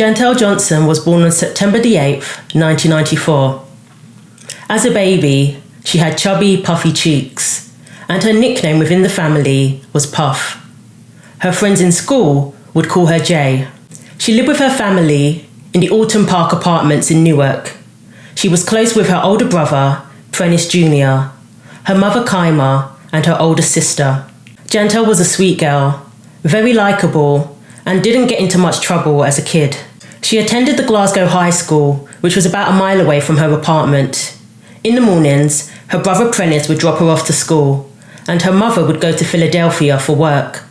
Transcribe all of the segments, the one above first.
Janteyl Johnson was born on September the 8th, 1994. As a baby, she had chubby, puffy cheeks, and her nickname within the family was Puff. Her friends in school would call her Jay. She lived with her family in the Alton Park apartments in Newark. She was close with her older brother, Prentice Jr., her mother Kaima, and her older sister. Janteyl was a sweet girl, very likeable, and didn't get into much trouble as a kid. She attended the Glasgow High School, which was about a mile away from her apartment. In the mornings, her brother Prentice would drop her off to school, and her mother would go to Philadelphia for work.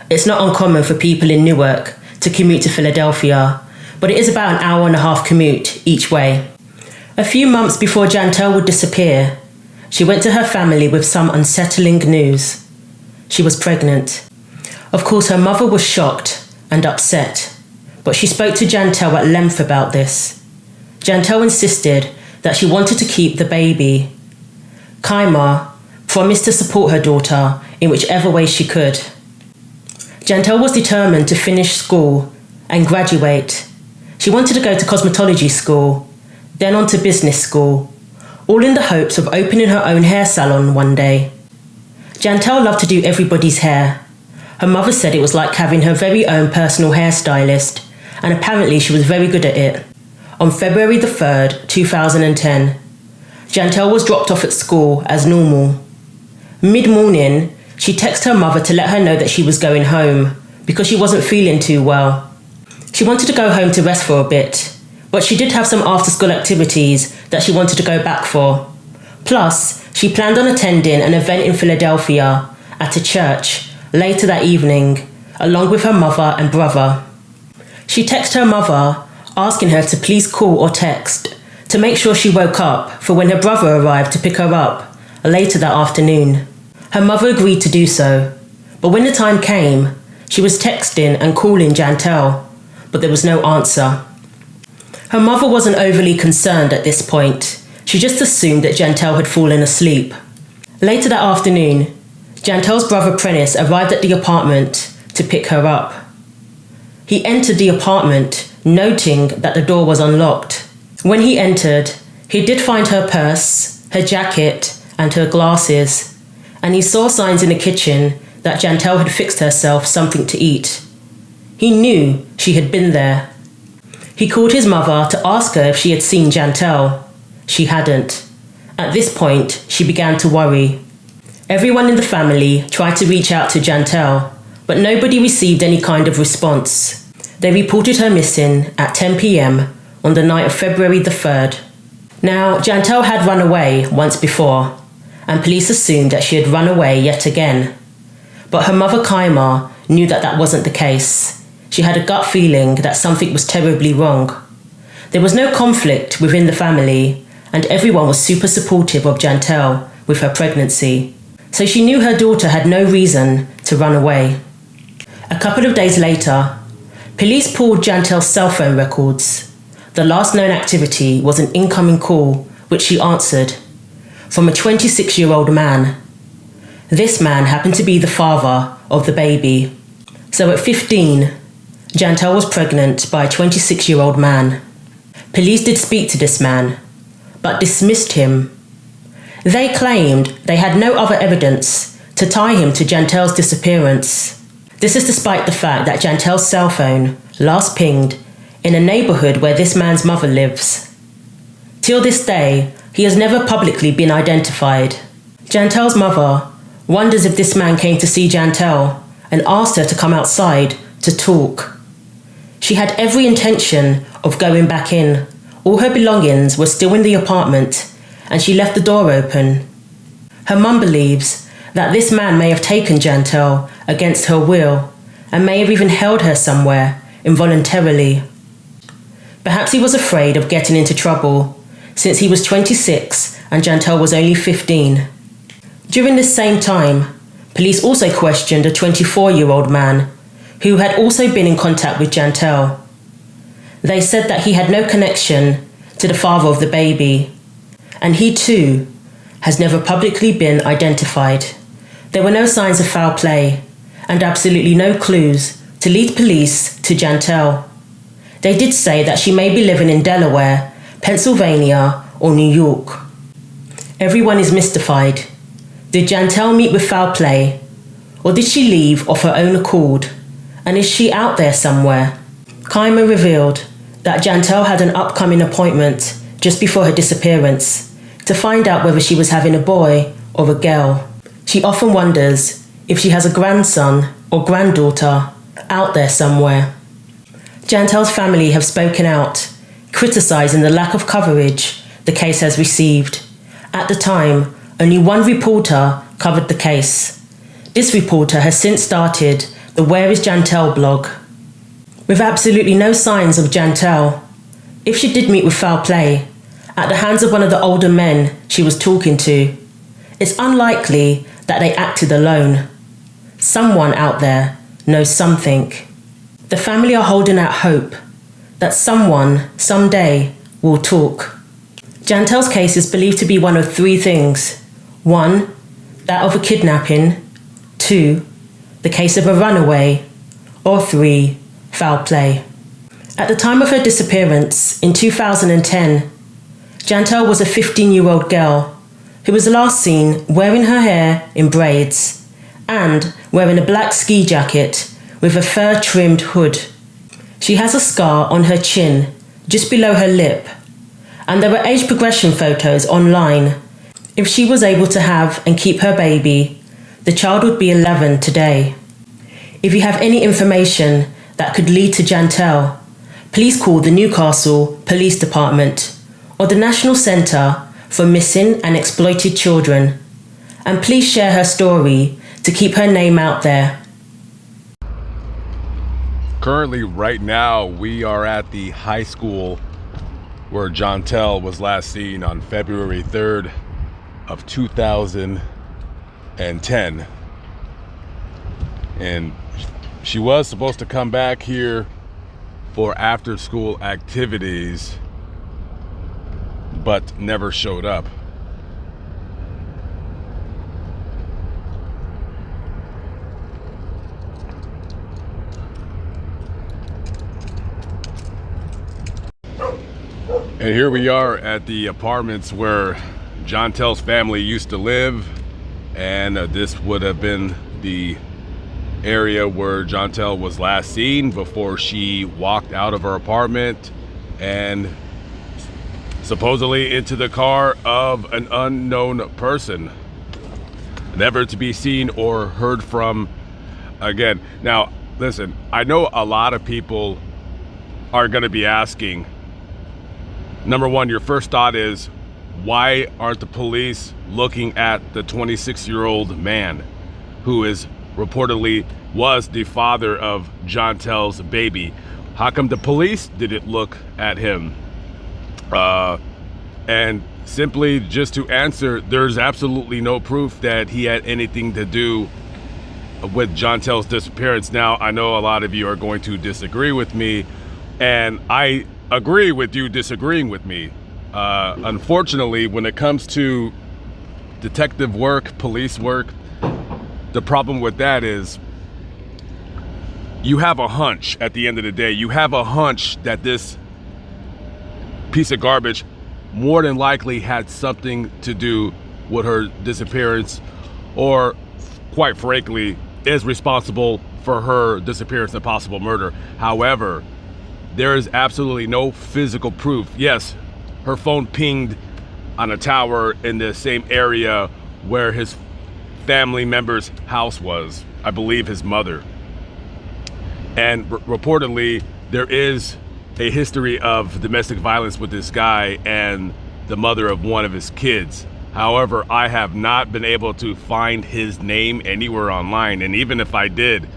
It's not uncommon for people in Newark to commute to Philadelphia, but it is about an hour and a half commute each way. A few months before Janteyl would disappear, she went to her family with some unsettling news. She was pregnant. Of course, her mother was shocked and upset, but she spoke to Janteyl at length about this. Janteyl insisted that she wanted to keep the baby. Kaima promised to support her daughter in whichever way she could. Janteyl was determined to finish school and graduate. She wanted to go to cosmetology school, then on to business school, all in the hopes of opening her own hair salon one day. Janteyl loved to do everybody's hair. Her mother said it was like having her very own personal hairstylist, and apparently she was very good at it. On February the 3rd, 2010, Janteyl was dropped off at school as normal. Mid-morning, she texted her mother to let her know that she was going home because she wasn't feeling too well. She wanted to go home to rest for a bit, but she did have some after-school activities that she wanted to go back for. Plus, she planned on attending an event in Philadelphia at a church later that evening, along with her mother and brother. She texted her mother, asking her to please call or text to make sure she woke up for when her brother arrived to pick her up later that afternoon. Her mother agreed to do so, but when the time came, she was texting and calling Janteyl, but there was no answer. Her mother wasn't overly concerned at this point. She just assumed that Janteyl had fallen asleep. Later that afternoon, Janteyl's brother Prentice arrived at the apartment to pick her up. He entered the apartment, noting that the door was unlocked. When he entered, he did find her purse, her jacket, and her glasses, and he saw signs in the kitchen that Janteyl had fixed herself something to eat. He knew she had been there. He called his mother to ask her if she had seen Janteyl. She hadn't. At this point, she began to worry. Everyone in the family tried to reach out to Janteyl, but nobody received any kind of response. They reported her missing at 10 p.m. on the night of February the 3rd. Now, Janteyl had run away once before, and police assumed that she had run away yet again. But her mother Kaima knew that that wasn't the case. She had a gut feeling that something was terribly wrong. There was no conflict within the family, and everyone was super supportive of Janteyl with her pregnancy. So she knew her daughter had no reason to run away. A couple of days later, police pulled Janteyl's cell phone records. The last known activity was an incoming call, which she answered, from a 26-year-old man. This man happened to be the father of the baby. So at 15, Janteyl was pregnant by a 26-year-old man. Police did speak to this man, but dismissed him. They claimed they had no other evidence to tie him to Janteyl's disappearance. This is despite the fact that Janteyl's cell phone last pinged in a neighbourhood where this man's mother lives. Till this day, he has never publicly been identified. Janteyl's mother wonders if this man came to see Janteyl and asked her to come outside to talk. She had every intention of going back in. All her belongings were still in the apartment, and she left the door open. Her mum believes that this man may have taken Janteyl against her will and may have even held her somewhere involuntarily. Perhaps he was afraid of getting into trouble, since he was 26 and Janteyl was only 15. During this same time, police also questioned a 24-year-old man who had also been in contact with Janteyl. They said that he had no connection to the father of the baby, and he too has never publicly been identified. There were no signs of foul play and absolutely no clues to lead police to Janteyl. They did say that she may be living in Delaware, Pennsylvania, or New York. Everyone is mystified. Did Janteyl meet with foul play? Or did she leave of her own accord? And is she out there somewhere? Kima revealed that Janteyl had an upcoming appointment just before her disappearance to find out whether she was having a boy or a girl. She often wonders if she has a grandson or granddaughter out there somewhere. Janteyl's family have spoken out, criticising the lack of coverage the case has received. At the time, only one reporter covered the case. This reporter has since started the Where is Janteyl blog. With absolutely no signs of Janteyl, if she did meet with foul play at the hands of one of the older men she was talking to, it's unlikely that they acted alone. Someone out there knows something. The family are holding out hope that someone, someday, will talk. Janteyl's case is believed to be one of three things. 1, that of a kidnapping. 2, the case of a runaway. Or 3, foul play. At the time of her disappearance in 2010, Janteyl was a 15-year-old girl who was last seen wearing her hair in braids and wearing a black ski jacket with a fur-trimmed hood. She has a scar on her chin just below her lip, and there are age progression photos online. If she was able to have and keep her baby, the child would be 11 today. If you have any information that could lead to Janteyl, please call the Newcastle Police Department or the National Centre for Missing and Exploited Children, and please share her story to keep her name out there. Currently, right now, we are at the high school where Janteyl was last seen on February 3rd of 2010. And she was supposed to come back here for after-school activities, but never showed up. And here we are at the apartments where Janteyl's family used to live, and this would have been the area where Janteyl was last seen before she walked out of her apartment and supposedly into the car of an unknown person, never to be seen or heard from again. Now, listen, I know a lot of people are going to be asking, number one, your first thought is, why aren't the police looking at the 26-year-old man who is reportedly was the father of Janteyl's baby? How come the police didn't look at him? And simply just to answer, there's absolutely no proof that he had anything to do with Janteyl's disappearance. Now, I know a lot of you are going to disagree with me, and I agree with you disagreeing with me. Unfortunately, when it comes to detective work, police work, the problem with that is you have a hunch at the end of the day. You have a hunch that this piece of garbage more than likely had something to do with her disappearance, or quite frankly, is responsible for her disappearance and possible murder. However, there is absolutely no physical proof. Yes, her phone pinged on a tower in the same area where his family member's house was, I believe his mother. And reportedly, there is a history of domestic violence with this guy and the mother of one of his kids. However, I have not been able to find his name anywhere online. And even if I did,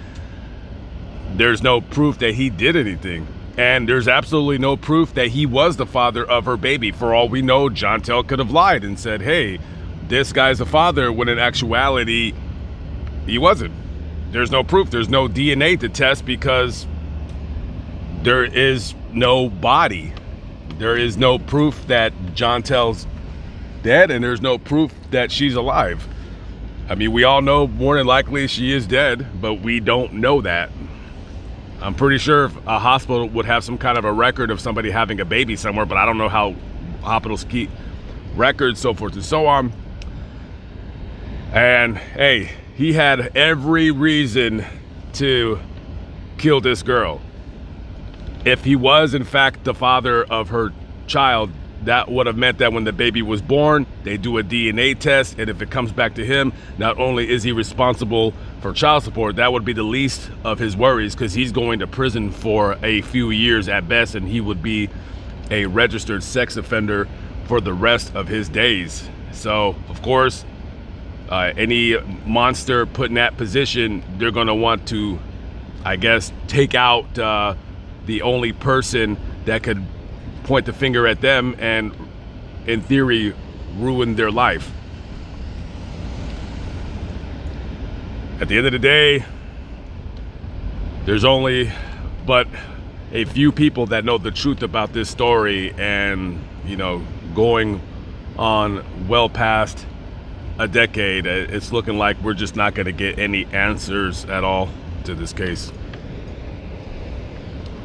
there's no proof that he did anything. And there's absolutely no proof that he was the father of her baby. For all we know, Janteyl could have lied and said, hey, this guy's the father, when in actuality, he wasn't. There's no proof. There's no DNA to test because there is no body. There is no proof that Janteyl's dead, and there's no proof that she's alive. I mean, we all know more than likely she is dead, but we don't know that. I'm pretty sure a hospital would have some kind of a record of somebody having a baby somewhere, but I don't know how hospitals keep records, so forth and so on. And hey, he had every reason to kill this girl. If he was in fact the father of her child, that would have meant that when the baby was born, they do a DNA test, and if it comes back to him, not only is he responsible for child support, that would be the least of his worries, because he's going to prison for a few years at best, and he would be a registered sex offender for the rest of his days. So, of course, any monster put in that position, they're going to want to, I guess, take out the only person that could point the finger at them and, in theory, ruin their life. At the end of the day, there's only but a few people that know the truth about this story, and, you know, going on well past a decade, it's looking like we're just not going to get any answers at all to this case.